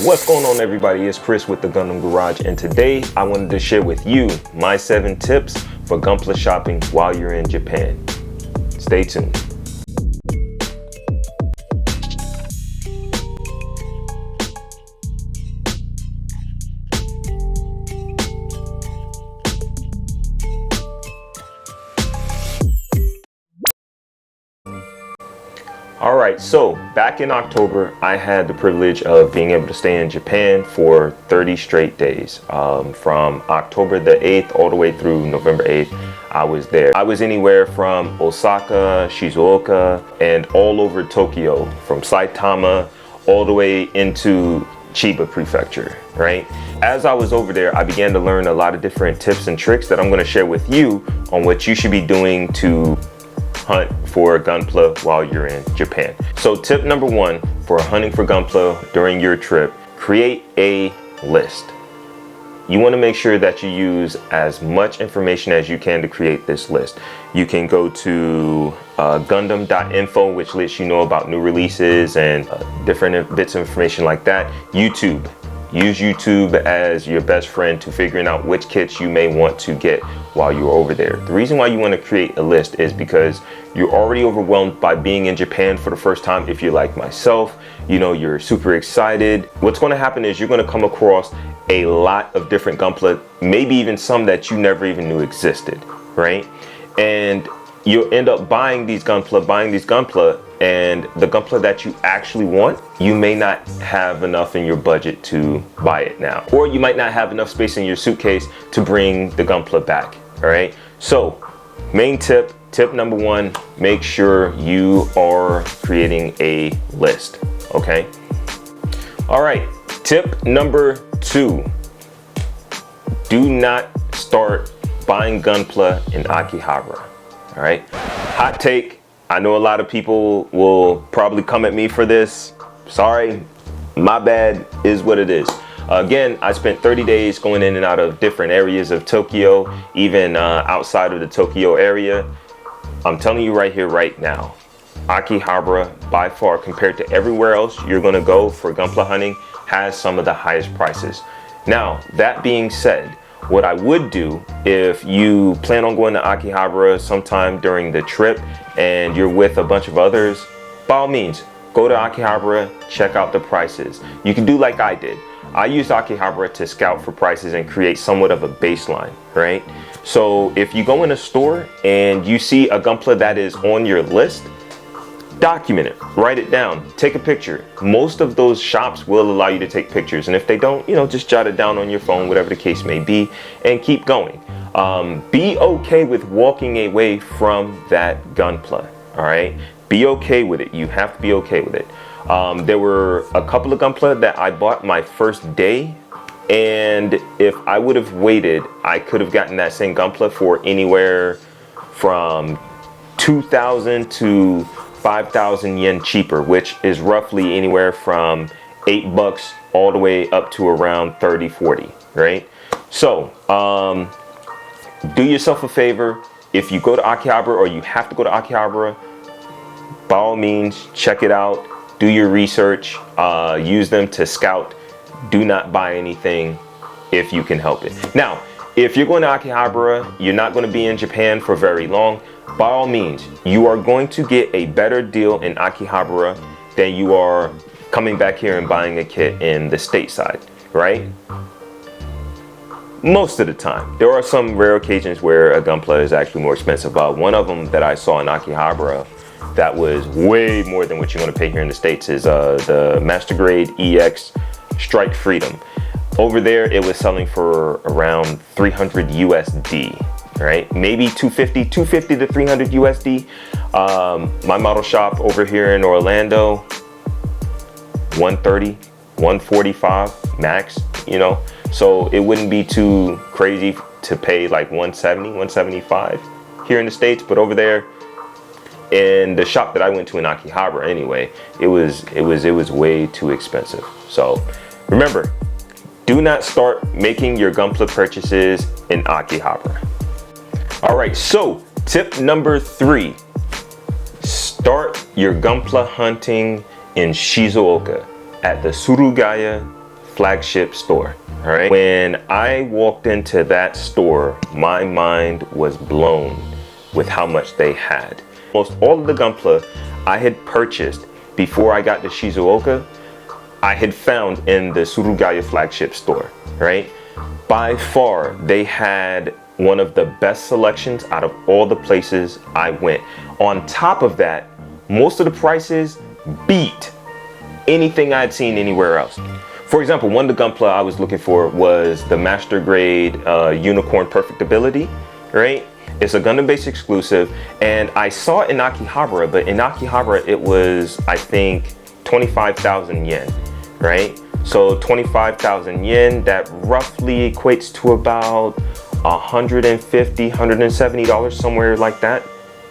What's going on, everybody? It's Chris with the Gundam Garage, and today I wanted to share with you my 7 tips for Gunpla shopping while you're in Japan. Stay tuned. Alright, so back in October, I had the privilege of being able to stay in Japan for 30 straight days. From October the 8th all the way through November 8th, I was there. I was anywhere from Osaka, Shizuoka, and all over Tokyo, from Saitama all the way into Chiba Prefecture, right? As I was over there, I began to learn a lot of different tips and tricks that I'm going to share with you on what you should be doing to hunt for Gunpla while you're in Japan. So tip number 1 for hunting for Gunpla during your trip: create a list. You want to make sure that you use as much information as you can to create this list. You can go to Gundam.info, which lets you know about new releases and different bits of information like that. YouTube. Use YouTube as your best friend to figuring out which kits you may want to get while you're over there. The reason why you want to create a list is because you're already overwhelmed by being in Japan for the first time. If you're like myself, you know, you're super excited. What's going to happen is you're going to come across a lot of different Gunpla, maybe even some that you never even knew existed, right? And you'll end up buying these Gunpla, and the Gunpla that you actually want, you may not have enough in your budget to buy it now. Or you might not have enough space in your suitcase to bring the Gunpla back, all right? So, main tip number 1, make sure you are creating a list, okay? All right, tip number 2, do not start buying Gunpla in Akihabara, all right? Hot take. I know a lot of people will probably come at me for this. Sorry, my bad, is what it is. Again, I spent 30 days going in and out of different areas of Tokyo, even outside of the Tokyo area. I'm telling you right here, right now, Akihabara, by far, compared to everywhere else you're gonna go for Gunpla hunting, has some of the highest prices. Now, that being said, what I would do if you plan on going to Akihabara sometime during the trip and you're with a bunch of others, by all means, go to Akihabara, check out the prices. You can do like I did. I used Akihabara to scout for prices and create somewhat of a baseline, right? So if you go in a store and you see a Gunpla that is on your list, document it, write it down, take a picture. Most of those shops will allow you to take pictures, and if they don't, you know, just jot it down on your phone, whatever the case may be, and keep going. Be okay with walking away from that Gunpla, all right? Be okay with it. You have to be okay with it. There were a couple of Gunpla that I bought my first day, and if I would have waited, I could have gotten that same Gunpla for anywhere from 2,000 to 5,000 yen cheaper, which is roughly anywhere from $8 all the way up to around 30, 40, right? So, do yourself a favor. If you go to Akihabara, or you have to go to Akihabara, by all means, check it out, do your research, use them to scout. Do not buy anything if you can help it. Now, if you're going to Akihabara, you're not going to be in Japan for very long. By all means, you are going to get a better deal in Akihabara than you are coming back here and buying a kit in the stateside, right? Most of the time. There are some rare occasions where a Gunpla is actually more expensive. One of them that I saw in Akihabara that was way more than what you're going to pay here in the States is the Master Grade EX Strike Freedom. Over there, it was selling for around 300 USD. Right, maybe 250 to 300 USD. My model shop over here in Orlando, 130, 145 max, you know, so it wouldn't be too crazy to pay like 170, 175 here in the States, but over there in the shop that I went to in Akihabara anyway, it was way too expensive. So remember, do not start making your Gunpla purchases in Akihabara. All right, so tip number 3, start your Gunpla hunting in Shizuoka at the Surugaya Flagship store. All right. When I walked into that store, my mind was blown with how much they had. Almost all of the Gunpla I had purchased before I got to Shizuoka, I had found in the Surugaya Flagship store, right? By far, they had one of the best selections out of all the places I went. On top of that, most of the prices beat anything I'd seen anywhere else. For example, one of the Gunpla I was looking for was the Master Grade Unicorn Perfect Ability, right? It's a Gundam base exclusive, and I saw it in Akihabara, but in Akihabara it was, I think, 25,000 yen, right? So 25,000 yen, that roughly equates to about $150, $170, somewhere like that.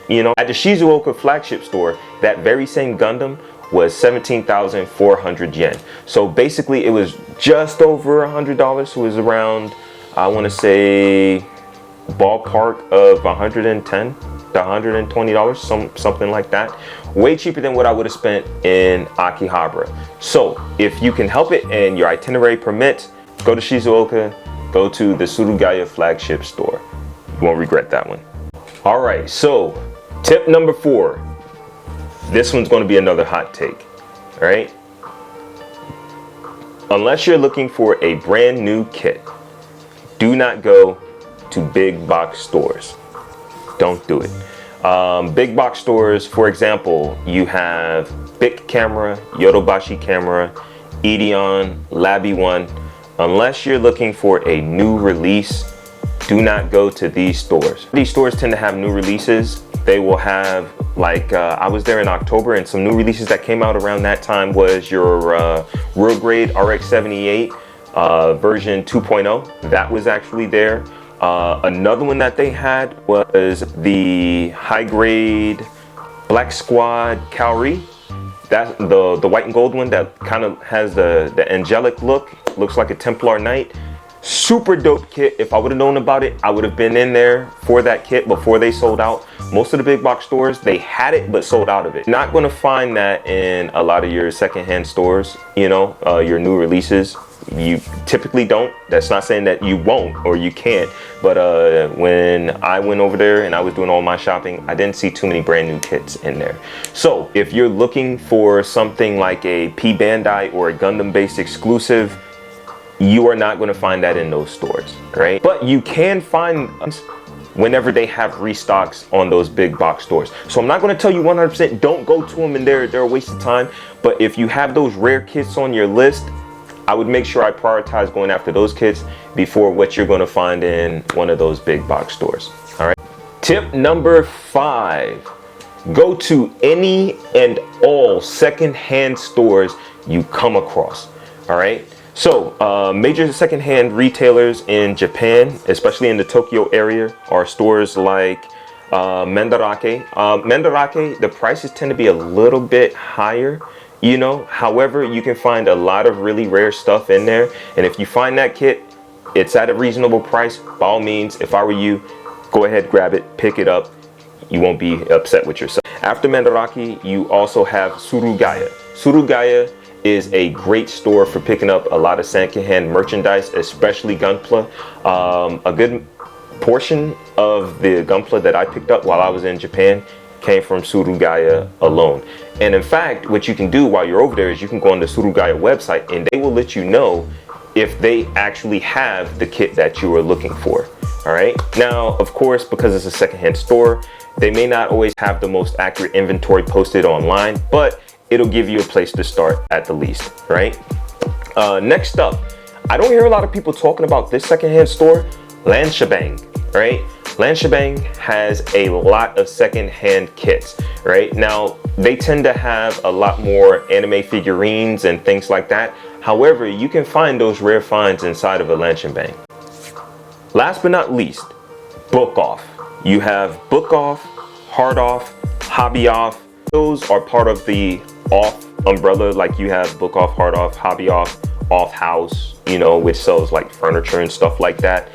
You know, at the Shizuoka Flagship store, that very same Gundam was 17,400 yen. So basically it was just over $100. So it was around, I want to say, ballpark of $110 to $120, something like that. Way cheaper than what I would have spent in Akihabara. So if you can help it and your itinerary permits, go to Shizuoka, go to the Surugaya Flagship store. You won't regret that one. All right, so tip number 4. This one's going to be another hot take, all right? Unless you're looking for a brand new kit, do not go to big box stores. Don't do it. Big box stores, for example, you have Bic Camera, Yodobashi Camera, Ideon, Labby One. Unless you're looking for a new release, do not go to these stores. These stores tend to have new releases. They will have, like, I was there in October, and some new releases that came out around that time was your Real Grade RX-78 version 2.0. That was actually there. Another one that they had was the High Grade Black Squad Kaori. That's the white and gold one that kind of has the angelic look. Looks like a Templar Knight. Super dope kit. If I would have known about it, I would have been in there for that kit before they sold out. Most of the big box stores, they had it but sold out of it. Not going to find that in a lot of your secondhand stores, you know, your new releases. You typically don't. That's not saying that you won't or you can't, but when I went over there and I was doing all my shopping, I didn't see too many brand new kits in there. So if you're looking for something like a P Bandai or a Gundam based exclusive, you are not going to find that in those stores, right? But you can find whenever they have restocks on those big box stores. So I'm not going to tell you 100% don't go to them and they're a waste of time. But if you have those rare kits on your list, I would make sure I prioritize going after those kits before what you're going to find in one of those big box stores. All right. Tip number 5, go to any and all secondhand stores you come across. All right. So major secondhand retailers in Japan, especially in the Tokyo area, are stores like Mandarake. Mandarake, the prices tend to be a little bit higher, you know. However, you can find a lot of really rare stuff in there. And if you find that kit, it's at a reasonable price, by all means, if I were you, go ahead, grab it, pick it up. You won't be upset with yourself. After Mandarake, you also have Surugaya. Surugaya is a great store for picking up a lot of secondhand merchandise, especially Gunpla. A good portion of the Gunpla that I picked up while I was in Japan came from Surugaya alone. And in fact, what you can do while you're over there is you can go on the Surugaya website and they will let you know if they actually have the kit that you are looking for. All right. Now, of course, because it's a secondhand store, they may not always have the most accurate inventory posted online, but it'll give you a place to start at the least, right? Next up, I don't hear a lot of people talking about this secondhand store, Lanshabang, right? Lanshabang has a lot of secondhand kits, right? Now, they tend to have a lot more anime figurines and things like that. However, you can find those rare finds inside of a Lanshabang. Last but not least, Book Off. You have Book Off, Hard Off, Hobby Off. Those are part of the Off umbrella. Like you have Book Off, Hard Off, Hobby Off, Off House, you know, which sells like furniture and stuff like that.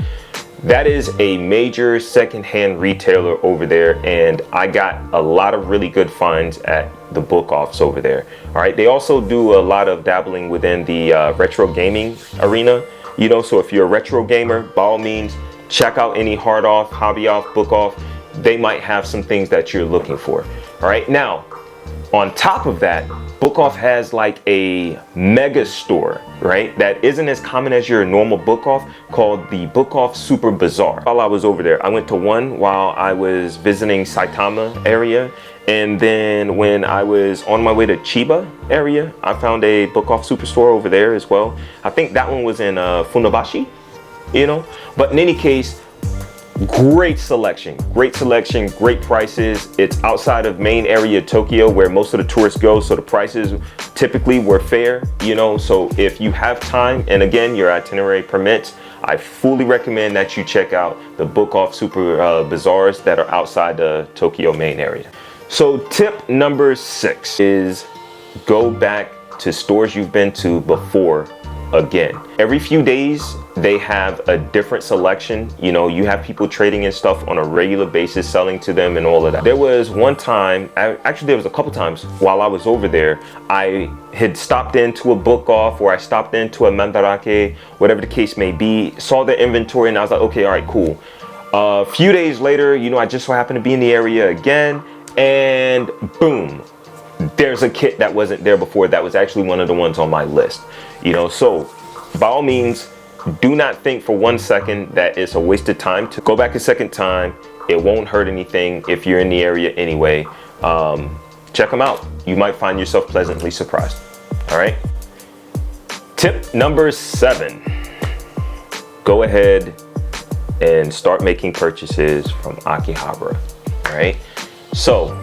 That is a major secondhand retailer over there, and I got a lot of really good finds at the book offs over there. All right, they also do a lot of dabbling within the retro gaming arena, you know, so if you're a retro gamer, by all means, check out any hard off, hobby off, book off. They might have some things that you're looking for. All right, now, on top of that, book off has like a mega store, right? That isn't as common as your normal book off, called the Book Off Super Bazaar. While I was over there, I went to one while I was visiting Saitama area. And then when I was on my way to Chiba area, I found a book off superstore over there as well. I think that one was in Funabashi, you know? But in any case, great selection, great prices. It's outside of main area Tokyo where most of the tourists go, so the prices typically were fair, you know. So if you have time, and again, your itinerary permits, I fully recommend that you check out the book off super bazaars that are outside the Tokyo main area. So tip number 6 is go back to stores you've been to before again. Every few days they have a different selection. You know, you have people trading in stuff on a regular basis, selling to them and all of that. There was one time, actually there was a couple times while I was over there, I had stopped into a book off, or I stopped into a mandarake, whatever the case may be, saw the inventory, and I was like, okay, all right, cool. A few days later, you know, I just so happened to be in the area again, and boom, there's a kit that wasn't there before that was actually one of the ones on my list, you know. So by all means, do not think for one second that it's a waste of time to go back a second time. It won't hurt anything if you're in the area anyway. Check them out. You might find yourself pleasantly surprised. All right. Tip number 7, go ahead and start making purchases from Akihabara. All right. So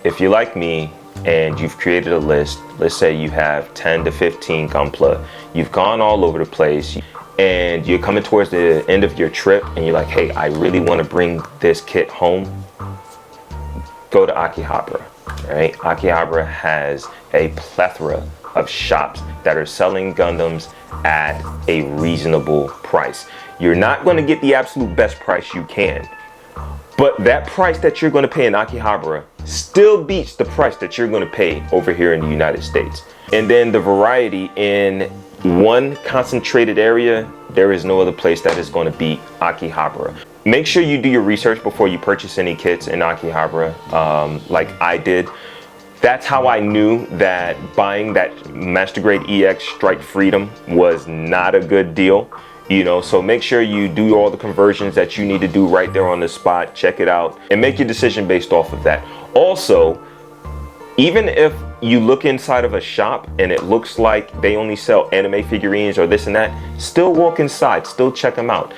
if you like me, and you've created a list, let's say you have 10 to 15 Gunpla, you've gone all over the place, and you're coming towards the end of your trip, and you're like, hey, I really want to bring this kit home, go to Akihabara, right? Akihabara has a plethora of shops that are selling Gundams at a reasonable price. You're not going to get the absolute best price you can, but that price that you're going to pay in Akihabara still beats the price that you're going to pay over here in the United States. And then the variety in one concentrated area, there is no other place that is going to beat Akihabara. Make sure you do your research before you purchase any kits in Akihabara, like I did. That's how I knew that buying that Master Grade EX Strike Freedom was not a good deal. You know, so make sure you do all the conversions that you need to do right there on the spot, check it out, and make your decision based off of that. Also, even if you look inside of a shop and it looks like they only sell anime figurines or this and that, still walk inside, still check them out.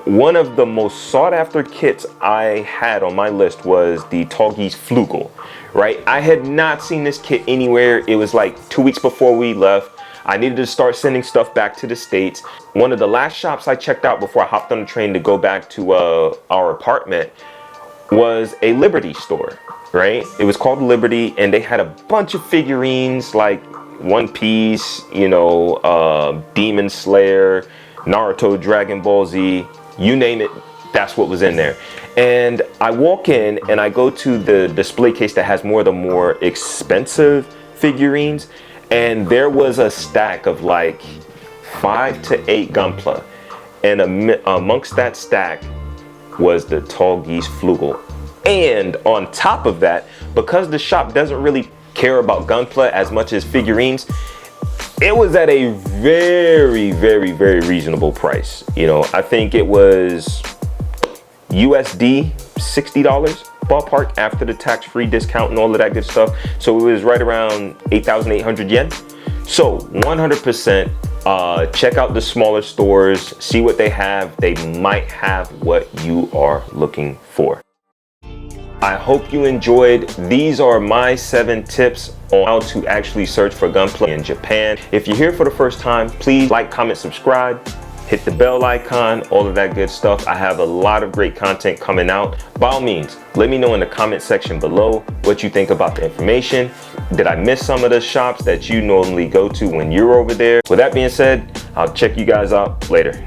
One of the most sought after kits I had on my list was the Tallgeese Flugel, right? I had not seen this kit anywhere. It was like 2 weeks before we left. I needed to start sending stuff back to the States. One of the last shops I checked out before I hopped on the train to go back to our apartment was a Liberty store, right? It was called Liberty, and they had a bunch of figurines like One Piece, you know, Demon Slayer, Naruto, Dragon Ball Z, you name it, that's what was in there. And I walk in and I go to the display case that has more of the more expensive figurines, and there was a stack of like 5 to 8 Gunpla, and amongst that stack was the Tallgeese Flugel. And on top of that, because the shop doesn't really care about Gunpla as much as figurines, it was at a very, very, very reasonable price. You know, I think it was USD $60 ballpark after the tax-free discount and all of that good stuff. So it was right around 8,800 yen. So 100% check out the smaller stores, see what they have. They might have what you are looking for. I hope you enjoyed. These are my 7 tips on how to actually search for Gunpla in Japan. If you're here for the first time, please like, comment, subscribe, hit the bell icon, all of that good stuff. I have a lot of great content coming out. By all means, let me know in the comment section below what you think about the information. Did I miss some of the shops that you normally go to when you're over there? With that being said, I'll check you guys out later.